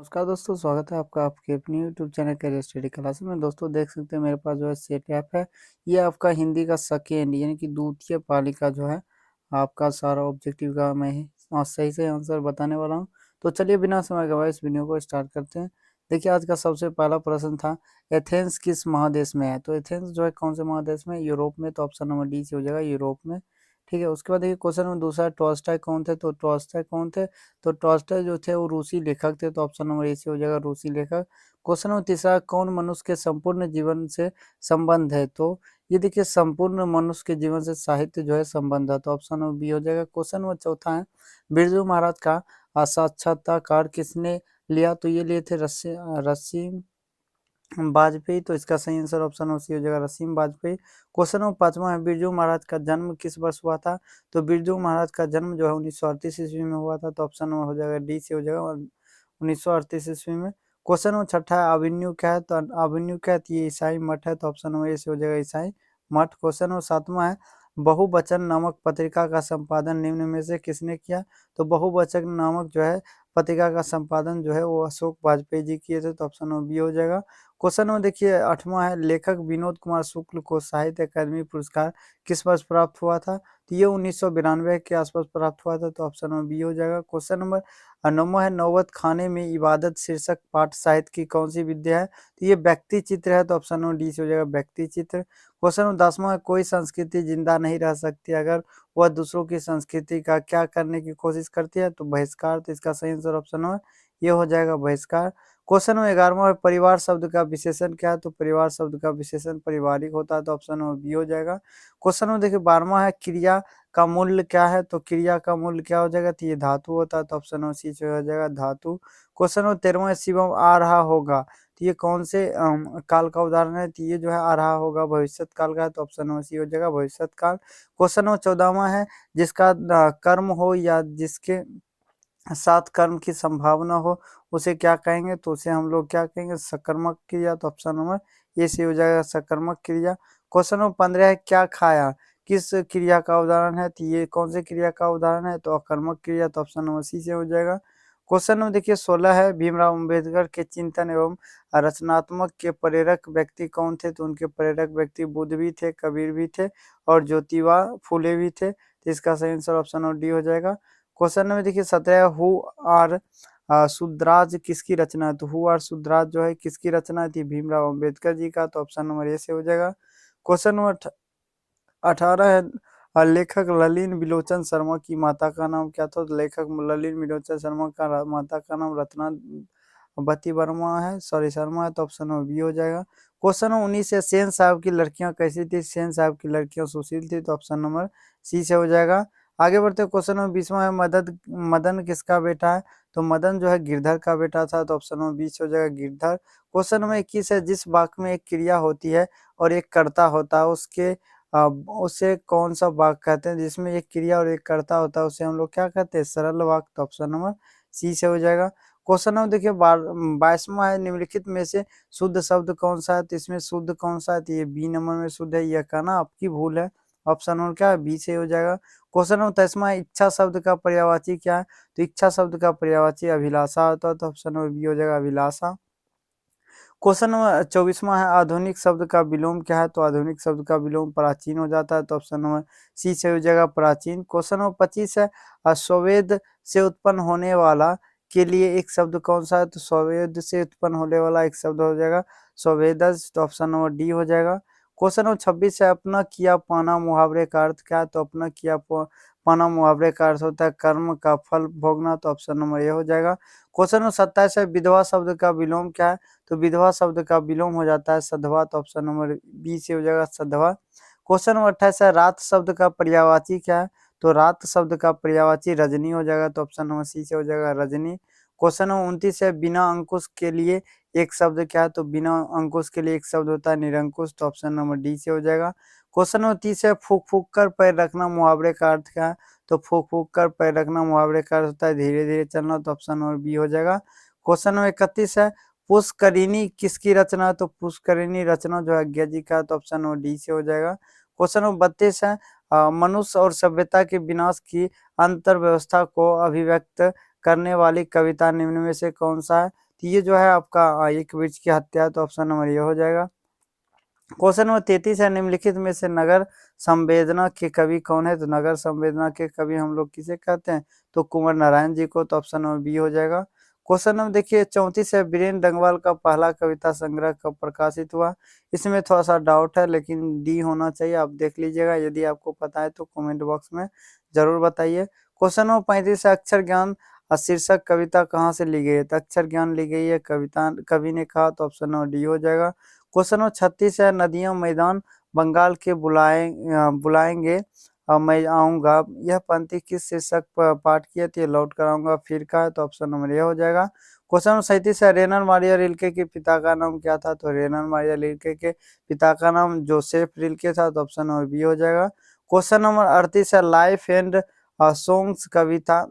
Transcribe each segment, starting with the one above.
नमस्कार दोस्तों, स्वागत है आपका आपके अपनी YouTube channel career study class में। दोस्तों देख सकते हैं मेरे पास जो है सेट ऐप है। ये आपका हिंदी का सेकेंड यानी कि द्वितीय पाली का जो है आपका सारा ऑब्जेक्टिव का मैं सही से आंसर बताने वाला हूँ। तो चलिए बिना समय गवाए इस वीडियो को स्टार्ट करते हैं। देखिए आज का सबसे पहला प्रश्न था, एथेंस किस महादेश में है? तो एथेंस जो है कौन से महादेश में? यूरोप में। तो ऑप्शन नंबर डी से हो जाएगा यूरोप में। ठीक है, उसके बाद देखिए क्वेश्चन नंबर दूसरा, टॉल्स्टॉय कौन थे? तो टॉल्स्टॉय कौन थे? तो टॉल्स्टॉय जो थे वो रूसी लेखक थे। तो ऑप्शन नंबर ए से हो जाएगा रूसी लेखक। क्वेश्चन नंबर तीसरा, कौन मनुष्य के संपूर्ण जीवन से संबंध है? तो ये देखिए संपूर्ण मनुष्य के जीवन से साहित्य जो है संबंध है। तो ऑप्शन नंबर बी हो जाएगा। क्वेश्चन नंबर चौथा है, बिरजू महाराज का साक्षात्कार किसने लिया? तो ये लिए थे रसीम वाजपेयी। तो इसका सही आंसर ऑप्शन नंबर सी हो जाएगा, रसीम वाजपेयी। क्वेश्चन नंबर पांचवा है, बिरजू महाराज का जन्म किस वर्ष हुआ था? तो बिरजू महाराज का जन्म जो है 1938 ईस्वी में हुआ था। तो ऑप्शन नंबर हो जाएगा डी से हो जाएगा, और 1938 ईस्वी में। क्वेश्चन नंबर छठा है, अभिन्यू क्या है? तो अभिन्यू क्या है? तो ये ईसाई मठ है। तो ऑप्शन नंबर ए से हो जाएगा ईसाई मठ। क्वेश्चन नंबर सातवां है, बहुवचन नामक पत्रिका का संपादन निम्न में से किसने किया? तो बहुवचन नामक जो है पत्रिका का संपादन जो है वो अशोक वाजपेयी जी किए थे। तो ऑप्शन नंबर बी हो जाएगा। क्वेश्चन नंबर देखिए आठवां है, लेखक विनोद कुमार शुक्ल को साहित्य अकादमी पुरस्कार किस वर्ष प्राप्त हुआ था? तो ये 1992 के आसपास प्राप्त हुआ था। तो ऑप्शन नंबर बी हो जाएगा। क्वेश्चन नंबर नौवां है, नौबत खाने में इबादत शीर्षक पाठ साहित्य की कौन सी विद्या है? तो ये व्यक्ति चित्र है। तो ऑप्शन नंबर डी से हो जाएगा व्यक्ति चित्र। क्वेश्चन नंबर 10वां है, कोई संस्कृति जिंदा नहीं रह सकती अगर वह दूसरों की संस्कृति का क्या करने की कोशिश करती है? तो बहिष्कार। तो इसका सही आंसर ऑप्शन नंबर ये हो जाएगा बहिष्कार। क्वेश्चन नंबर 11वां है, परिवार शब्द का विशेषण क्या है? तो परिवार शब्द का विशेषण पारिवारिक होता है। तो ऑप्शन नंबर बी हो जाएगा। क्वेश्चन नंबर देखिए 12वां है, क्रिया का मूल्य क्या है? तो क्रिया का मूल्य क्या हो जाएगा? तो ये धातु होता है। तो ऑप्शन नंबर सी से हो जाएगा धातु। क्वेश्चन नंबर 13वां है, शिवम आ रहा होगा, तो ये कौन से काल का उदाहरण है? तो ये जो है आ रहा होगा भविष्यत काल का है। तो ऑप्शन नंबर सी हो जाएगा भविष्यत काल। क्वेश्चन नंबर 14वां है, जिसका कर्म हो या जिसके सात कर्म की संभावना हो उसे क्या कहेंगे? तो उसे हम लोग क्या कहेंगे? सकर्मक क्रिया। तो ऑप्शन नंबर ए से हो जाएगा सकर्मक क्रिया। क्वेश्चन नंबर 15 है, क्या खाया किस क्रिया का उदाहरण है? तो ये कौन से क्रिया का उदाहरण है? तो अकर्मक क्रिया। तो ऑप्शन नंबर सी से हो जाएगा। क्वेश्चन नंबर देखिए 16 है, भीमराव अम्बेडकर के चिंतन एवं रचनात्मक के प्रेरक व्यक्ति कौन थे? तो उनके प्रेरक व्यक्ति बुद्ध भी थे, कबीर भी थे और ज्योतिबा फुले भी थे। तो इसका सही आंसर ऑप्शन नंबर डी हो जाएगा। क्वेश्चन नंबर देखिए 17, हु आर शुद्राज किसकी रचना है? तो हु आर शुद्राज जो है किसकी रचना थी? भीमराव अंबेडकर जी का। तो ऑप्शन नंबर ए से हो जाएगा। क्वेश्चन नंबर 18 है, लेखक ललिन विलोचन शर्मा की माता का नाम क्या था? तो लेखक ललिन विलोचन शर्मा का माता का नाम रत्ना बती वर्मा है, सॉरी शर्मा है। तो ऑप्शन नंबर बी हो जाएगा। क्वेश्चन नंबर 19 है, सेन साहब की लड़कियां कैसी थी? सेन साहब की लड़कियां सुशील थी। तो ऑप्शन नंबर सी से हो जाएगा। आगे बढ़ते क्वेश्चन नंबर 20वां है, मदन किसका बेटा है? तो मदन जो है गिरधर का बेटा था। तो ऑप्शन नंबर बी से हो जाएगा गिरधर। क्वेश्चन नंबर 21 है, जिस वाक्य में एक क्रिया होती है और एक कर्ता होता है उसके उसे कौन सा वाक्य कहते हैं? जिसमें एक क्रिया और एक कर्ता होता है उसे हम लोग क्या कहते हैं? सरल वाक्य। तो ऑप्शन नंबर सी से हो जाएगा। क्वेश्चन नंबर देखिए 22वां है, निम्नलिखित में से शुद्ध शब्द कौन सा है? तो इसमें शुद्ध कौन सा है? तो ये बी नंबर में शुद्ध है, यह कहना आपकी भूल है। ऑप्शन नंबर क्या है? बी से हो जाएगा। क्वेश्चन नंबर 23वां है, इच्छा शब्द का पर्यायवाची क्या है? तो इच्छा शब्द का पर्यायवाची अभिलाषा होता है। तो ऑप्शन नंबर बी हो जाएगा अभिलाषा। क्वेश्चन नंबर 24वां है, आधुनिक शब्द का विलोम क्या है? तो आधुनिक शब्द का विलोम प्राचीन हो जाता है। तो ऑप्शन नंबर सी से हो जाएगा प्राचीन। क्वेश्चन नंबर 25 है, स्ववेद से उत्पन्न होने वाला के लिए एक शब्द कौन सा है? तो स्ववेद से उत्पन्न होने वाला एक शब्द हो जाएगा स्ववेदज। तो ऑप्शन नंबर डी हो जाएगा। क्वेश्चन नंबर 26 है, अपना किया पाना मुहावरे का अर्थ क्या है? तो अपना किया पाना मुहावरे का अर्थ होता है कर्म का फल भोगना। तो ऑप्शन नंबर ए हो जाएगा। क्वेश्चन नंबर 27 है, विधवा शब्द का विलोम क्या है? तो विधवा शब्द का विलोम हो जाता है सधवा। तो ऑप्शन नंबर बी से हो जाएगा सधवा। क्वेश्चन नंबर 28 है, रात शब्द का पर्यायवाची क्या है? तो रात शब्द का पर्यायवाची रजनी हो जाएगा। तो ऑप्शन नंबर सी से हो जाएगा रजनी। क्वेश्चन नंबर 29 है, बिना अंकुश के लिए एक शब्द क्या है? तो बिना अंकुश के लिए एक शब्द होता है निरंकुश। तो ऑप्शन नंबर डी से हो जाएगा। क्वेश्चन नंबर 30 है, फूक फूक कर पैर रखना मुहावरे का अर्थ क्या है? तो फूक फूक कर पैर रखना मुहावरे का अर्थ होता है धीरे धीरे चलना। तो ऑप्शन नंबर बी हो जाएगा। क्वेश्चन नंबर 31 है, पुष्करिणी किसकी रचना है? तो पुष्करिणी रचना जो है अज्ञा जी का। तो ऑप्शन नंबर डी से हो जाएगा। क्वेश्चन नंबर 32 है, मनुष्य और सभ्यता के विनाश की अंतर व्यवस्था को अभिव्यक्त करने वाली कविता निम्न में से कौन सा है? तो ये जो है आपका एक वृक्ष की हत्या है, तो ऑप्शन नंबर ये हो जाएगा। क्वेश्चन नंबर 33 है, निम्नलिखित में से नगर संवेदना के कवि कौन है? तो नगर संवेदना के कवि हम लोग किसे कहते हैं? तो कुंवर नारायण जी को, तो ऑप्शन नंबर बी हो जाएगा। क्वेश्चन नंबर देखिए 34 है, बीरेन डंगवाल का पहला कविता संग्रह कब प्रकाशित हुआ? इसमें थोड़ा सा डाउट है, लेकिन डी होना चाहिए, आप देख लीजिएगा, यदि आपको पता है तो कमेंट बॉक्स में जरूर बताइए। क्वेश्चन नंबर 35 है, अक्षर ज्ञान शीर्षक कविता कहाँ से ली गई है? तो अक्षर ज्ञान ली गई है कविता कवि ने कहा, तो ऑप्शन नंबर डी हो जाएगा। क्वेश्चन नंबर 36 है, नदियों मैदान बंगाल के बुलाएंगे मैं आऊंगा, यह पंक्ति किस शीर्षक पर पाठ किए थे? लौट कर आऊंगा फिर का है, तो ऑप्शन नंबर ये हो जाएगा। क्वेश्चन नंबर 37 है, रेनर मारिया रिल्के के पिता का नाम क्या था? तो रेनर मारिया रिल्के के पिता का नाम जोसेफ रिल्के था, तो ऑप्शन नंबर बी हो जाएगा। क्वेश्चन नंबर 38 है, लाइफ एंड सॉन्ग्स कविता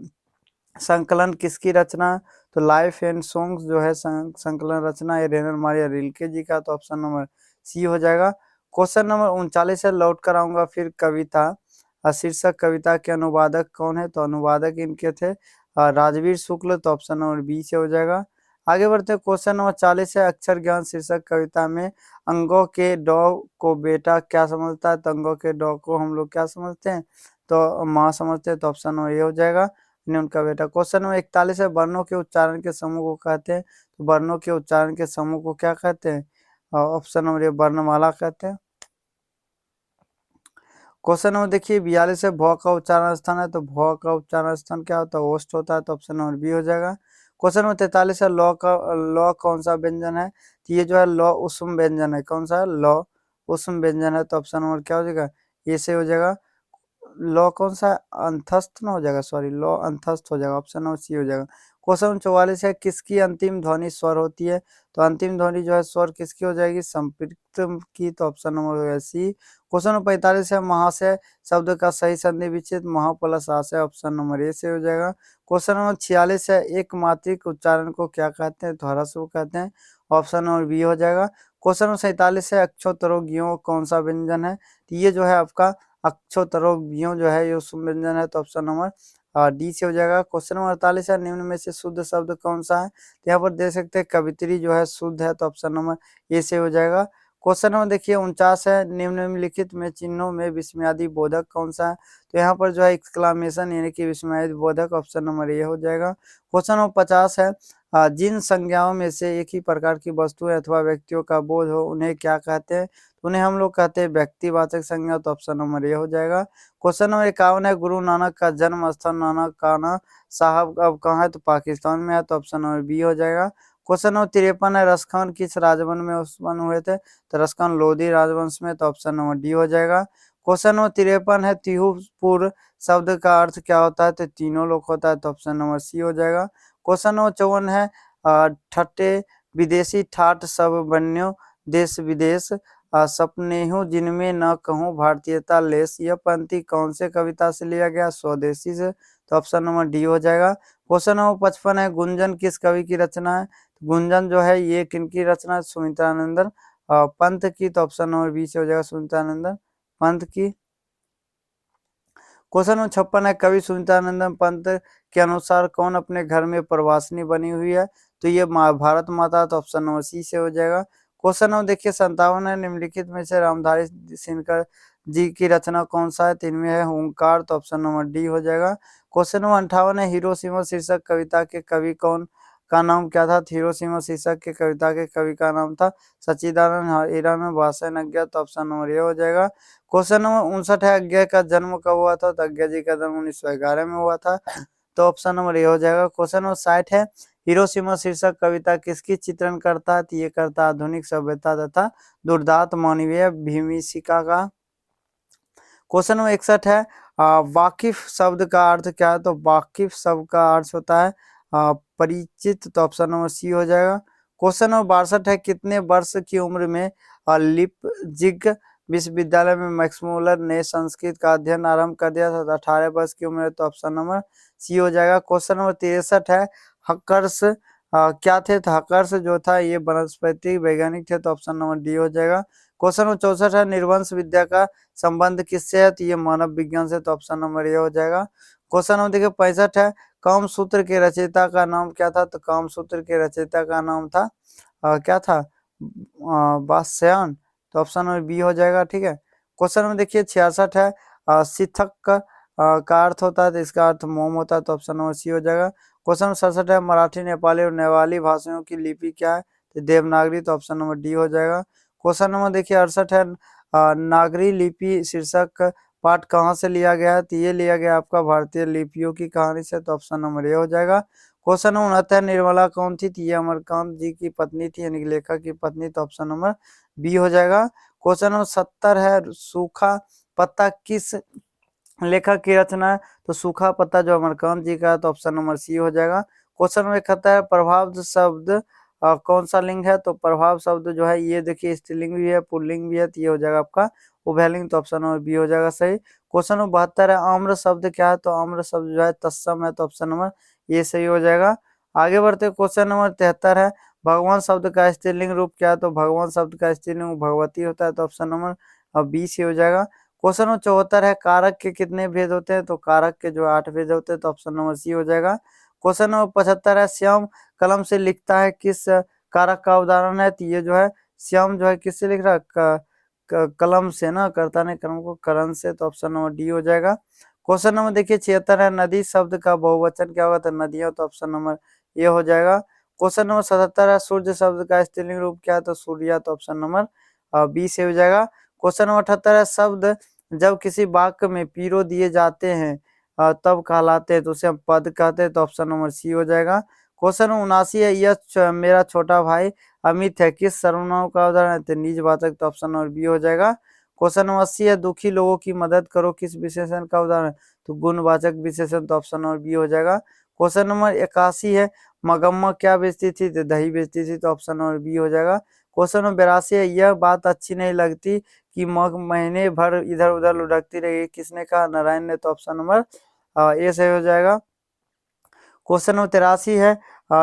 संकलन किसकी रचना? तो लाइफ एंड सॉन्ग्स जो है संकलन रचना है रेनर मारिया रिल्के जी का, तो ऑप्शन नंबर सी हो जाएगा। क्वेश्चन नंबर 39 है, लौट कर आऊंगा फिर कविता शीर्षक कविता के अनुवादक कौन है? तो अनुवादक इनके थे राजवीर शुक्ल, तो ऑप्शन नंबर बी से हो जाएगा। आगे बढ़ते हैं, क्वेश्चन नंबर 40 है, अक्षर ज्ञान शीर्षक कविता में अंगों के डॉ को बेटा क्या समझता है? तो अंगों के डॉ को हम लोग क्या समझते हैं? तो माँ समझते हैं, तो ऑप्शन नंबर ये हो जाएगा, ने उनका बेटा। क्वेश्चन नंबर 41 है, वर्णों के उच्चारण के समूह को कहते हैं? तो वर्णों के उच्चारण के समूह को क्या कहते हैं? ऑप्शन नंबर ये वर्णमाला कहते हैं। क्वेश्चन नंबर देखिए 42 है, भ का उच्चारण स्थान है, तो भ का उच्चारण स्थान क्या होता है? ओष्ठ होता है, तो ऑप्शन नंबर बी हो जाएगा। क्वेश्चन नंबर 43 है, लौ कौन सा व्यंजन है? तो ये जो है लौ उष्म व्यंजन है। कौन सा है? लौ उष्म व्यंजन है, तो ऑप्शन नंबर क्या हो जाएगा? ये से हो जाएगा। लॉ कौन सा? अंतस्थ ना हो जाएगा, सॉरी, लॉ अंतस्थ हो जाएगा, ऑप्शन नंबर सी हो जाएगा। क्वेश्चन 44 है, किसकी अंतिम ध्वनि स्वर होती है? तो अंतिम ध्वनि जो है स्वर किसकी हो जाएगी? संपृक्त की, तो ऑप्शन नंबर हो जाएगा सी। क्वेश्चन नंबर 45 है, महाशय शब्द का सही संधि विच्छेद महा प्लस आशय, ऑप्शन नंबर ए से हो जाएगा। क्वेश्चन नंबर 46 है, एक मात्रिक उच्चारण को क्या कहते हैं? तो ह्रस्व कहते हैं, ऑप्शन नंबर बी हो जाएगा। क्वेश्चन नंबर 47 है, अक्षोतरोगियों कौन सा व्यंजन है? तो ये जो है आपका अक्षोतरोगियों जो है ये उष्म व्यंजन है, तो ऑप्शन नंबर डी से हो जाएगा। क्वेश्चन नंबर 48 है, निम्न में से शुद्ध शब्द कौन सा है? तो यहाँ पर देख सकते हैं कवित्री जो है शुद्ध है, तो ऑप्शन नंबर ए से हो जाएगा। क्वेश्चन नंबर देखिए 49 है, निम्नलिखित में चिन्हों में विस्मयादि बोधक कौन सा है? तो यहाँ पर जो है एक्सक्लामेशन यानी कि विस्मयादि बोधक, ऑप्शन नंबर ए हो जाएगा। क्वेश्चन नंबर 50 है, जिन संज्ञाओं में से एक ही प्रकार की वस्तुएं अथवा व्यक्तियों का बोध हो उन्हें क्या कहते हैं? उन्हें हम लोग कहते हैं व्यक्तिवाचक संज्ञा, तो ऑप्शन नंबर ये हो जाएगा। क्वेश्चन नंबर 51 है, गुरु नानक का जन्म स्थल नानकाना साहब अब कहाँ है? तो पाकिस्तान में है, तो ऑप्शन नंबर बी हो जाएगा। क्वेश्चन नंबर 53 है, रसखान किस राजवंश में उत्पन्न हुए थे? तो रसखान लोधी राजवंश में, तो ऑप्शन नंबर डी हो जाएगा। क्वेश्चन नंबर 53 है, तिहुपुर शब्द का अर्थ क्या होता है? तो तीनों लोग होता है, तो ऑप्शन नंबर सी हो जाएगा। क्वेश्चन नंबर 54 है, ठट्टे विदेशी ठाट सब बन्यो देश विदेश सपने हूँ जिनमें न कहूँ भारतीयता लेस, यह पंक्ति कौन से कविता से लिया गया? स्वदेशी से, तो ऑप्शन नंबर डी हो जाएगा। क्वेश्चन नंबर 55 है, गुंजन किस कवि की रचना है? गुंजन जो है ये किनकी रचना है? सुमित्रानंदन पंत की, तो ऑप्शन नंबर बी से हो जाएगा, सुमित्रानंदन पंत की। क्वेश्चन नंबर 56 है, कवि सुमित्रानंदन पंत के अनुसार कौन अपने घर में प्रवासिनी बनी हुई है? तो ये भारत माता, तो ऑप्शन नंबर सी से हो जाएगा। क्वेश्चन नंबर देखिए 57 है, निम्नलिखित में से रामधारी सिंहकर जी की रचना कौन सा है? तो इनमें है ओंकार, तो ऑप्शन नंबर डी हो जाएगा। क्वेश्चन नंबर 58 है, हिरोशिमा शीर्षक कविता के कवि कौन का नाम क्या था? तो हिरोशिमा शीर्षक के कविता के कवि का नाम था सच्चिदानंद हिरामन भाषण अज्ञा, तो ऑप्शन नंबर ये हो जाएगा। क्वेश्चन नंबर 59 है, अज्ञा का जन्म कब हुआ था? तो अज्ञा जी का जन्म 1911 में हुआ था, तो ऑप्शन नंबर ए हो जाएगा। क्वेश्चन नंबर 60 है, हिरोशिमा शीर्षक कविता किसकी चित्रण करता है? तो ये करता है आधुनिक सभ्यता तथा दुर्दांत मानवीय भीमिशिका का। क्वेश्चन नंबर 61 है, वाकिफ शब्द का अर्थ क्या है? तो वाकिफ शब्द का अर्थ होता है परिचित, तो ऑप्शन नंबर सी हो जाएगा। क्वेश्चन नंबर 62 है, कितने वर्ष की उम्र में लिपजिग विश्वविद्यालय में मैक्स मुलर ने संस्कृत का अध्ययन आरंभ कर दिया था? 18 वर्ष की उम्र है, तो ऑप्शन नंबर सी हो जाएगा। क्वेश्चन नंबर 63 है, हक्कर्स क्या थे? तो हक्कर्स जो था ये वनस्पति वैज्ञानिक थे, तो ऑप्शन नंबर डी हो जाएगा। क्वेश्चन नंबर 64 है, निर्वंश विद्या का संबंध किससे है? तो ये मानव विज्ञान से, तो ऑप्शन नंबर ए हो जाएगा। क्वेश्चन नंबर देखिए 65 है, काम सूत्र के रचयिता का नाम क्या था? तो काम सूत्र के रचयिता का नाम था क्या था? वात्स्यायन। तो ऑप्शन नंबर बी हो जाएगा, ठीक है। क्वेश्चन नंबर देखिए 66 है, सिथक का अर्थ होता है, तो इसका अर्थ मोम होता है, तो ऑप्शन नंबर सी हो जाएगा। क्वेश्चन नंबर 67 है, मराठी, नेपाली और नेवाली भाषाओं की लिपि क्या है? तो देवनागरी, तो ऑप्शन नंबर डी हो जाएगा। क्वेश्चन नंबर देखिए 68 है, नागरी लिपि शीर्षक पाठ कहाँ से लिया गया है? तो ये लिया गया आपका भारतीय लिपियों की कहानी से, तो ऑप्शन नंबर ए हो जाएगा। क्वेश्चन नंबर 69, निर्मला कौन थी? तो ये अमरकांत जी की पत्नी थी, यानी कि लेखक की पत्नी, तो ऑप्शन नंबर बी हो जाएगा। क्वेश्चन नंबर 70 है, सूखा पत्ता किस लेखक की रचना है? तो सूखा पत्ता जो अमरकांत जी का है, तो ऑप्शन नंबर सी हो जाएगा। क्वेश्चन नंबर 71 है, प्रभाव शब्द कौन सा लिंग है? तो प्रभाव शब्द जो है ये देखिए स्त्रीलिंग भी है, पुल्लिंग भी है, तो ये हो जाएगा आपका उभयलिंग, तो ऑप्शन नंबर बी हो जाएगा सही। क्वेश्चन नंबर 72 है, आम्र शब्द क्या है? तो आम्र शब्द जो है तत्सम है, तो ऑप्शन नंबर ये सही हो जाएगा। आगे बढ़ते क्वेश्चन नंबर 73 है, भगवान शब्द का स्त्रीलिंग रूप क्या है? तो भगवान शब्द का स्त्रीलिंग भगवती होता है, तो ऑप्शन नंबर बी से हो जाएगा। क्वेश्चन नंबर 74 है, कारक के कितने भेद होते हैं? तो कारक के जो 8 भेद होते हैं, तो ऑप्शन नंबर सी हो जाएगा। क्वेश्चन नंबर 75 है, श्याम कलम से लिखता है किस कारक का उदाहरण है? तो ये जो है श्याम जो है किससे लिख रहा है? कलम से ना, कर्ता ने कलम को करण से, तो ऑप्शन नंबर डी हो जाएगा। क्वेश्चन नंबर देखिए 76 है, नदी शब्द का बहुवचन क्या होगा? तो नदियां, तो ऑप्शन नंबर ए हो जाएगा। क्वेश्चन नंबर 77 है, सूर्य शब्द का स्त्रीलिंग रूप क्या है? तो सूर्या, तो ऑप्शन नंबर बी से हो जाएगा। क्वेश्चन नंबर 78 है, शब्द जब किसी वाक्य में पीरो दिए जाते हैं तब कहलाते हैं, तो उसे हम पद कहते हैं, तो ऑप्शन नंबर सी हो जाएगा। क्वेश्चन 79 है, यह मेरा छोटा भाई अमित है किस सर्वनाम का उदाहरण है? तो निजवाचक, तो ऑप्शन नंबर बी हो जाएगा। क्वेश्चन नंबर 80 है, दुखी लोगों की मदद करो किस विशेषण का उदाहरण है? तो गुणवाचक विशेषण, तो ऑप्शन नंबर बी हो जाएगा। क्वेश्चन नंबर 81 है, मगम्मा क्या बेचती थी? तो दही बेचती थी, तो ऑप्शन नंबर बी हो जाएगा। क्वेश्चन नंबर 82 है, यह बात अच्छी नहीं लगती कि मग महीने भर इधर उधर लुढ़कती रही, किसने कहा? नारायण ने, तो ऑप्शन नंबर ए सही हो जाएगा। क्वेश्चन नंबर 83 है,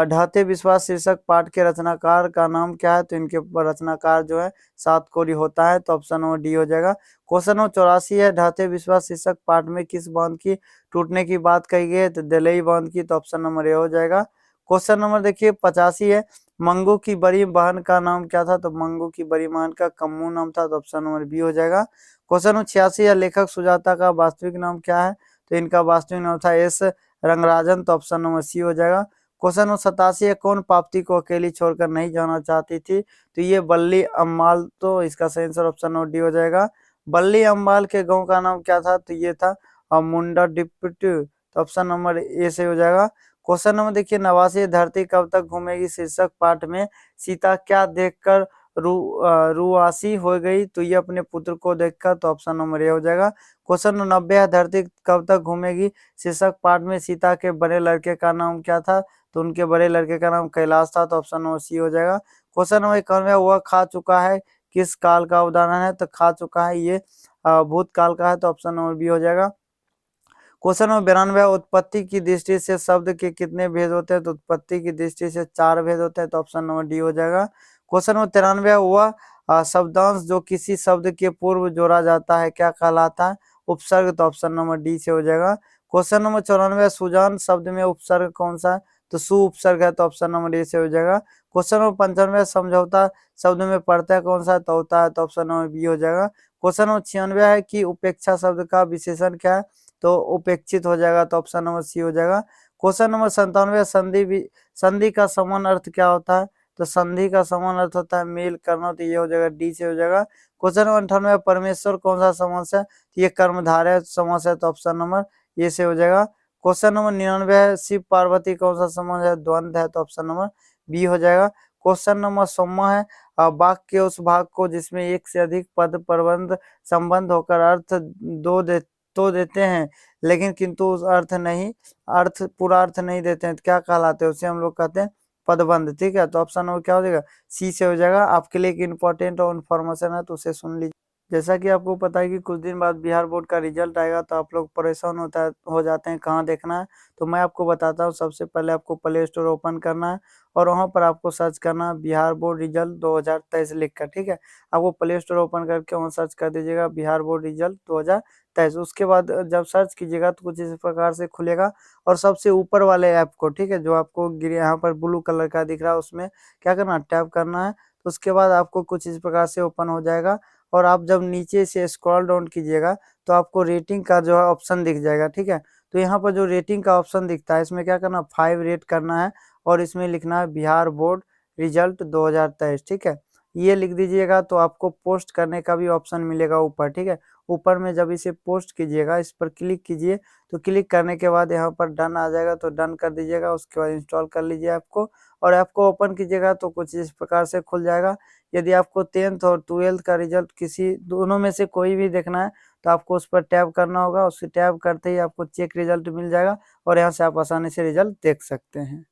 ढाते विश्वास शीर्षक पाठ के रचनाकार का नाम क्या है? तो इनके रचनाकार जो है सातकोरी होता है, तो ऑप्शन नंबर डी हो जाएगा। क्वेश्चन नंबर 84 है, ढाते विश्वास शीर्षक पाठ में किस बांध की टूटने की बात कही गई है? तो दलई बांध की, तो ऑप्शन नंबर ए हो जाएगा। क्वेश्चन नंबर देखिए 85 है, मंगू की बड़ी बहन का नाम क्या था? तो मंगू की बड़ी बहन का कम्मू नाम था, तो ऑप्शन नंबर बी हो जाएगा। क्वेश्चन नंबर 86 है, लेखक सुजाता का वास्तविक नाम क्या है? तो इनका वास्तविक नाम था एस रंगराजन, तो ऑप्शन नंबर सी हो जाएगा। क्वेश्चन नंबर 87 है, कौन पाप्ती को अकेली छोड़कर नहीं जाना चाहती थी? तो ये बल्ली अम्बाल, तो इसका सही आंसर ऑप्शन नंबर डी हो जाएगा। बल्ली अम्बाल के गांव का नाम क्या था? तो ये था मुंडा डिप्टी, तो ऑप्शन नंबर ए से हो जाएगा। क्वेश्चन नंबर देखिए 89, धरती कब तक घूमेगी शीर्षक पाठ में सीता क्या देखकर रुआसी हो गई? तो ये अपने पुत्र को देखकर, तो ऑप्शन नंबर ए हो जाएगा। क्वेश्चन नंबर 90 है, धरती कब तक घूमेगी शीर्षक पाठ में सीता के बड़े लड़के का नाम क्या था? तो उनके बड़े लड़के का नाम कैलाश था, तो ऑप्शन नंबर सी हो जाएगा। क्वेश्चन नंबर 91, वह खा चुका है किस काल का उदाहरण है? तो खा चुका है ये भूतकाल का है, तो ऑप्शन नंबर बी हो जाएगा। क्वेश्चन नंबर 92, उत्पत्ति की दृष्टि से शब्द के कितने भेद होते हैं? तो उत्पत्ति की दृष्टि से 4 भेद होते हैं, तो ऑप्शन नंबर डी हो जाएगा। क्वेश्चन नंबर 93, वह शब्दांश जो किसी शब्द के पूर्व जोड़ा जाता है क्या कहलाता है? उपसर्ग, तो ऑप्शन नंबर डी से हो जाएगा। क्वेश्चन नंबर 94, सुजान शब्द में उपसर्ग कौन सा है? तो सु उपसर्ग है, तो ऑप्शन नंबर ए से हो जाएगा। क्वेश्चन नंबर 95, समझौता शब्द में प्रत्यय कौन सा है? तो होता है, तो ऑप्शन नंबर बी हो जाएगा। क्वेश्चन नंबर 96 है कि उपेक्षा शब्द का विशेषण क्या है? तो उपेक्षित हो जाएगा, तो ऑप्शन नंबर सी हो जाएगा। क्वेश्चन नंबर 97, संधि का समान अर्थ क्या होता है? तो संधि का समान अर्थ होता है मेल करना, तो ये हो जाएगा डी से हो जाएगा। क्वेश्चन नंबर 98, परमेश्वर कौन सा समास है? तो ये कर्मधारय समास है, तो ऑप्शन नंबर ए से हो जाएगा। क्वेश्चन नंबर 99 है, शिव पार्वती कौन सा समास है? द्वंद्व है, तो ऑप्शन नंबर बी हो जाएगा। क्वेश्चन नंबर 100 है, वाक्य के उस भाग को जिसमें एक से अधिक पद प्रबंध संबंध होकर अर्थ तो देते हैं लेकिन किंतु उस अर्थ पूरा अर्थ नहीं देते हैं, तो क्या कहलाते हैं? उसे हम लोग कहते हैं पदबंध, ठीक है। तो ऑप्शन नंबर क्या हो जाएगा? सी से हो जाएगा। आपके लिए एक इंपॉर्टेंट और इन्फॉर्मेशन है, तो उसे सुन लीजिए। जैसा कि आपको पता है कि कुछ दिन बाद बिहार बोर्ड का रिजल्ट आएगा, तो आप लोग परेशान हो जाते हैं कहाँ देखना है। तो मैं आपको बताता हूँ, सबसे पहले आपको प्ले स्टोर ओपन करना है और वहाँ पर आपको सर्च करना है बिहार बोर्ड रिजल्ट 2023 लिख कर, ठीक है। आपको प्ले स्टोर ओपन करके वहाँ सर्च कर दीजिएगा बिहार बोर्ड रिजल्ट 2023। उसके बाद जब सर्च कीजिएगा तो कुछ इस प्रकार से खुलेगा, और सबसे ऊपर वाले ऐप को, ठीक है, जो आपको यहाँ पर ब्लू कलर का दिख रहा है, उसमें क्या करना है, टैप करना है। तो उसके बाद आपको कुछ इस प्रकार से ओपन हो जाएगा, और आप जब नीचे से स्क्रॉल डाउन कीजिएगा तो आपको रेटिंग का जो है ऑप्शन दिख जाएगा, ठीक है। तो यहाँ पर जो रेटिंग का ऑप्शन दिखता है, इसमें क्या करना, 5 रेट करना है, और इसमें लिखना है बिहार बोर्ड रिजल्ट 2023, ठीक है। ये लिख दीजिएगा तो आपको पोस्ट करने का भी ऑप्शन मिलेगा ऊपर, ठीक है। ऊपर में जब इसे पोस्ट कीजिएगा, इस पर क्लिक कीजिए, तो क्लिक करने के बाद यहाँ पर डन आ जाएगा, तो डन कर दीजिएगा। उसके बाद इंस्टॉल कर लीजिए ऐप को, और ऐप को ओपन कीजिएगा तो कुछ इस प्रकार से खुल जाएगा। यदि आपको 10th और 12th का रिजल्ट किसी दोनों में से कोई भी देखना है, तो आपको उस पर टैप करना होगा। उस टैप करते ही आपको चेक रिजल्ट मिल जाएगा, और यहाँ से आप आसानी से रिजल्ट देख सकते हैं।